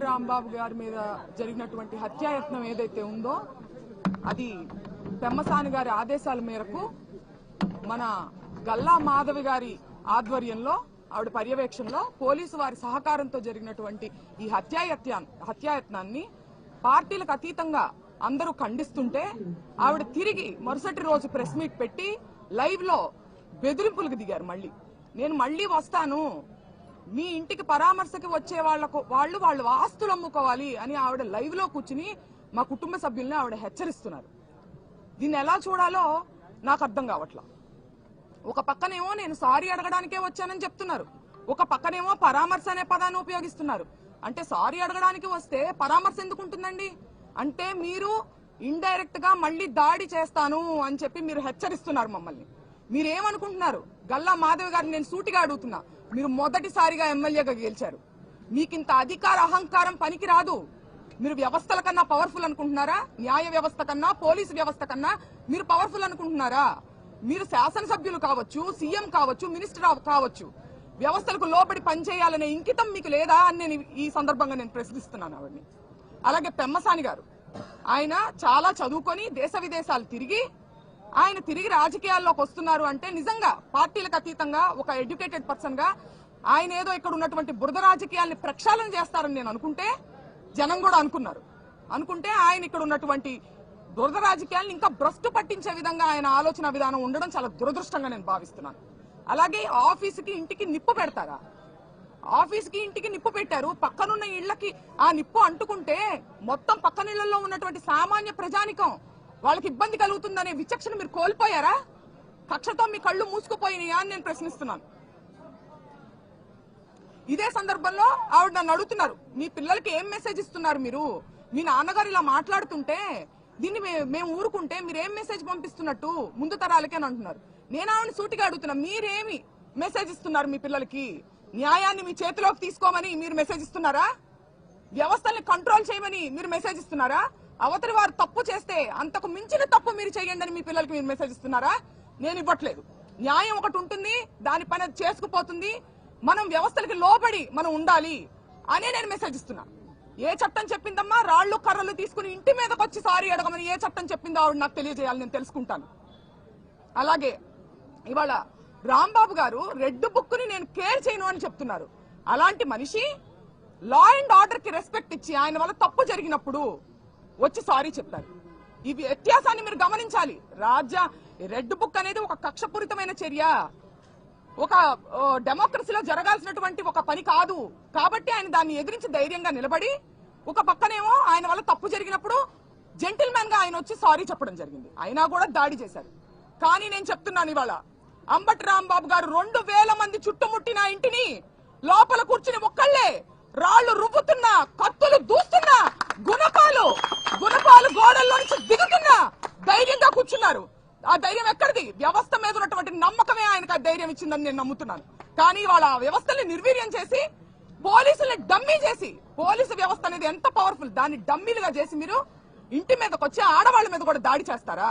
రాంబాబు గారి మీద జరిగినటువంటి హత్యాయత్నం ఏదైతే ఉందో అది పెమ్మసాని గారి ఆదేశాల మేరకు మన గల్లా మాధవి గారి ఆధ్వర్యంలో ఆవిడ పర్యవేక్షణలో పోలీసు వారి సహకారంతో జరిగినటువంటి ఈ హత్యాయత్నాన్ని పార్టీలకు అతీతంగా అందరూ ఖండిస్తుంటే ఆవిడ తిరిగి మరుసటి రోజు ప్రెస్ మీట్ పెట్టి లైవ్ లో బెదిరింపులకు దిగారు. నేను మళ్ళీ వస్తాను, మీ ఇంటికి పరామర్శకి వచ్చే వాళ్ళు ఆస్తులు అమ్ముకోవాలి అని ఆవిడ లైవ్ లో కూర్చుని మా కుటుంబ సభ్యుల్ని ఆవిడ హెచ్చరిస్తున్నారు. దీన్ని ఎలా చూడాలో నాకు అర్థం కావట్లా. ఒక పక్కనేమో నేను సారీ అడగడానికే వచ్చానని చెప్తున్నారు, ఒక పక్కనేమో పరామర్శ అనే పదాన్ని ఉపయోగిస్తున్నారు. అంటే సారీ అడగడానికి వస్తే పరామర్శ ఎందుకు ఉంటుందండి? అంటే మీరు ఇండైరెక్ట్ గా మళ్ళీ దాడి చేస్తాను అని చెప్పి మీరు హెచ్చరిస్తున్నారు మమ్మల్ని. మీరేమనుకుంటున్నారు? గల్లా మాధవి గారిని నేను సూటిగా అడుగుతున్నా, మీరు మొదటిసారిగా ఎమ్మెల్యేగా గెలిచారు, మీకింత అధికార అహంకారం పనికి రాదు. మీరు వ్యవస్థల కన్నా పవర్ఫుల్ అనుకుంటున్నారా? న్యాయ వ్యవస్థ కన్నా, పోలీసు వ్యవస్థ కన్నా మీరు పవర్ఫుల్ అనుకుంటున్నారా? మీరు శాసనసభ్యులు కావచ్చు, సీఎం కావచ్చు, మినిస్టర్ కావచ్చు, వ్యవస్థలకు లోబడి పనిచేయాలనే ఇంకితం మీకు లేదా అని నేను ఈ సందర్భంగా నేను ప్రశ్నిస్తున్నాను ఆవిడ్ని. అలాగే పెమ్మసాని గారు, ఆయన చాలా చదువుకొని దేశ విదేశాలు తిరిగి ఆయన తిరిగి రాజకీయాల్లోకి వస్తున్నారు అంటే నిజంగా పార్టీలకు అతీతంగా ఒక ఎడ్యుకేటెడ్ పర్సన్ గా ఆయన ఏదో ఇక్కడ ఉన్నటువంటి బురద రాజకీయాల్ని ప్రక్షాళన చేస్తారని నేను అనుకుంటే, జనం కూడా అనుకుంటే ఆయన ఇక్కడ ఉన్నటువంటి బురద రాజకీయాలను ఇంకా భ్రష్టు పట్టించే విధంగా ఆయన ఆలోచన విధానం ఉండడం చాలా దురదృష్టంగా నేను భావిస్తున్నాను. అలాగే ఆఫీసుకి ఇంటికి నిప్పు పెడతారా? ఆఫీసుకి ఇంటికి నిప్పు పెట్టారు, పక్కనున్న ఇళ్లకి ఆ నిప్పు అంటుకుంటే మొత్తం పక్కనిళ్లలో ఉన్నటువంటి సామాన్య ప్రజానికం వాళ్ళకి ఇబ్బంది కలుగుతుందనే విచక్షణ మీరు కోల్పోయారా? కక్షతో మీ కళ్ళు మూసుకుపోయినాయా అని నేను ప్రశ్నిస్తున్నాను. ఇదే సందర్భంలో ఆవిడ నన్ను అడుగుతున్నారు, మీ పిల్లలకి ఏం మెసేజ్ ఇస్తున్నారు మీరు? మీ నాన్నగారు ఇలా మాట్లాడుతుంటే దీన్ని మేము ఊరుకుంటే మీరేం మెసేజ్ పంపిస్తున్నట్టు ముందు తరాలకే అని అంటున్నారు. నేను ఆవిడని సూటిగా అడుగుతున్నా, మీరేమి మెసేజ్ ఇస్తున్నారు మీ పిల్లలకి? న్యాయాన్ని మీ చేతిలోకి తీసుకోమని మీరు మెసేజ్ ఇస్తున్నారా? వ్యవస్థల్ని కంట్రోల్ చేయమని మీరు మెసేజ్ ఇస్తున్నారా? అవతలి వారు తప్పు చేస్తే అంతకు మించిన తప్పు మీరు చేయండి అని మీ పిల్లలకి మీరు మెసేజ్ ఇస్తున్నారా? నేను ఇవ్వట్లేదు. న్యాయం ఒకటి ఉంటుంది, దాని పని చేసుకుపోతుంది, మనం వ్యవస్థలకి లోబడి మనం ఉండాలి అనే నేను మెసేజ్ ఇస్తున్నా. ఏ చట్టం చెప్పిందమ్మా రాళ్లు కర్రలు తీసుకుని ఇంటి మీదకి వచ్చి సారీ అడగమని ఏ చట్టం చెప్పిందో ఆవిడ నాకు తెలియజేయాలి, నేను తెలుసుకుంటాను. అలాగే ఇవాళ రాంబాబు గారు రెడ్ బుక్ ని నేను కేర్ చేయను అని చెప్తున్నారు. అలాంటి మనిషి లా అండ్ ఆర్డర్ కి రెస్పెక్ట్ ఇచ్చి ఆయన వల్ల తప్పు జరిగినప్పుడు వచ్చి సారీ చెప్పారు. ఈ వ్యత్యాసాన్ని మీరు గమనించాలి. రెడ్ బుక్ అనేది ఒక కక్షపూరితమైన చర్య, ఒక డెమోక్రసీలో జరగాల్సినటువంటి ఒక పని కాదు. కాబట్టి ఆయన దాన్ని ఎదిరించి ధైర్యంగా నిలబడి, ఒక పక్కనేమో ఆయన వల్ల తప్పు జరిగినప్పుడు జెంటిల్మెన్ గా ఆయన వచ్చి సారీ చెప్పడం జరిగింది. అయినా కూడా దాడి చేశారు. కానీ నేను చెప్తున్నాను, ఇవాళ అంబటి రాంబాబు గారు 2000 మంది చుట్టుముట్టిన ఇంటిని లోపల కూర్చుని ఒక్కళ్లే రాళ్లు రువ్వుతున్నా, కత్తులు దూస్తున్నా, గుణపాలు గోడల్లో నుంచి దిగుతున్నా ధైర్యంగా కూర్చున్నారు. ఆ ధైర్యం ఎక్కడిది? వ్యవస్థ మీద ఉన్నటువంటి నమ్మకమే ఆయనకు ఆ ధైర్యం ఇచ్చిందని నేను నమ్ముతున్నాను. కానీ వాళ్ళ వ్యవస్థని నిర్వీర్యం చేసి, పోలీసుల్ని డమ్మీ చేసి, పోలీసు వ్యవస్థ అనేది ఎంత పవర్ఫుల్, దాన్ని డమ్మీలుగా చేసి మీరు ఇంటి మీదకి వచ్చి ఆడవాళ్ల మీద కూడా దాడి చేస్తారా?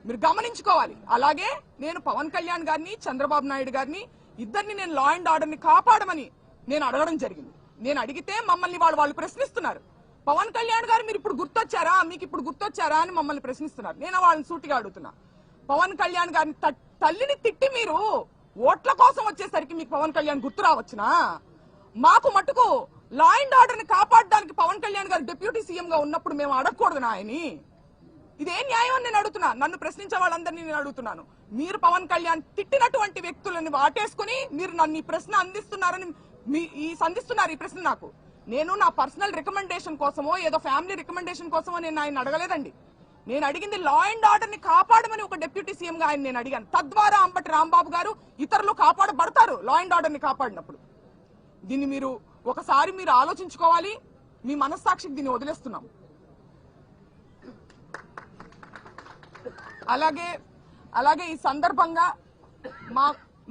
మీరు గమనించుకోవాలి. అలాగే నేను పవన్ కళ్యాణ్ గారిని, చంద్రబాబు నాయుడు గారిని ఇద్దరిని నేను లా అండ్ ఆర్డర్ ని కాపాడమని నేను అడగడం జరిగింది. నేను అడిగితే మమ్మల్ని వాళ్ళు ప్రశ్నిస్తున్నారు. పవన్ కళ్యాణ్ గారు మీరు ఇప్పుడు గుర్తొచ్చారా, మీకు ఇప్పుడు గుర్తొచ్చారా అని మమ్మల్ని ప్రశ్నిస్తున్నారు. నేను వాళ్ళని సూటిగా అడుగుతున్నా, పవన్ కళ్యాణ్ గారిని తల్లిని తిట్టి మీరు ఓట్ల కోసం వచ్చేసరికి మీకు పవన్ కళ్యాణ్ గుర్తు రావచ్చునా? మాకు మటుకు లా అండ్ ఆర్డర్ ని కాపాడడానికి పవన్ కళ్యాణ్ గారు డిప్యూటీ సీఎం గా ఉన్నప్పుడు మేము అడగకూడదు ఆయన్ని? ఇదే న్యాయం అని నేను అడుగుతున్నా. నన్ను ప్రశ్నించే వాళ్ళందరినీ నేను అడుగుతున్నాను. మీరు పవన్ కళ్యాణ్ తిట్టినటువంటి వ్యక్తులను వాటేసుకుని మీరు నన్ను ఈ ప్రశ్న అందిస్తున్నారని సంధిస్తున్నారు. ఈ ప్రశ్న నాకు, నేను నా పర్సనల్ రికమెండేషన్ కోసమో ఏదో ఫ్యామిలీ రికమెండేషన్ కోసమో నేను ఆయన అడగలేదండి. నేను అడిగింది లా అండ్ ఆర్డర్ ని కాపాడమని ఒక డిప్యూటీ సీఎం గా ఆయన నేను అడిగాను. తద్వారా అంబటి రాంబాబు గారు ఇతరులు కాపాడబడతారు లా అండ్ ఆర్డర్ ని కాపాడినప్పుడు. దీన్ని మీరు ఒకసారి మీరు ఆలోచించుకోవాలి. మీ మనస్సాక్షికి దీన్ని వదిలేస్తున్నాం. అలాగే ఈ సందర్భంగా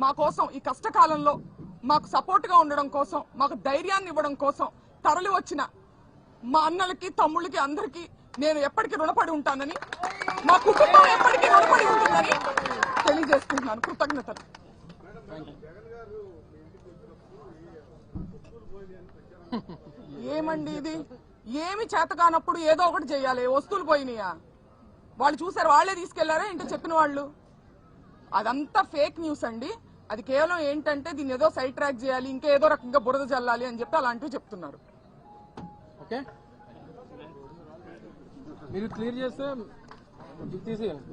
మా కోసం ఈ కష్టకాలంలో మాకు సపోర్ట్ గా ఉండడం కోసం, మాకు ధైర్యాన్ని ఇవ్వడం కోసం తరలి వచ్చిన మా అన్నలకి, తమ్ముళ్ళకి, అందరికీ నేను ఎప్పటికీ రుణపడి ఉంటానని, మా కుటుంబం ఎప్పటికీ రుణపడి ఉంటుందని తెలియజేసుకుంటున్నాను. కృతజ్ఞతలు. ఏమండి ఇది? ఏమి చేత కానప్పుడు ఏదో ఒకటి చేయాలి. వస్తువులు పోయినాయా? వాళ్ళు చూసారు, వాళ్లే తీసుకెళ్లారా ఏంటో చెప్పిన వాళ్ళు? అదంతా ఫేక్ న్యూస్ అండి. అది కేవలం ఏంటంటే దీన్ని ఏదో సైడ్ ట్రాక్ చేయాలి, ఇంకేదో రకంగా బురద జల్లాలి అని చెప్పి అలాంటివి చెప్తున్నారు. ఓకే, మీరు క్లియర్ చేస్తే తీసేయాలి.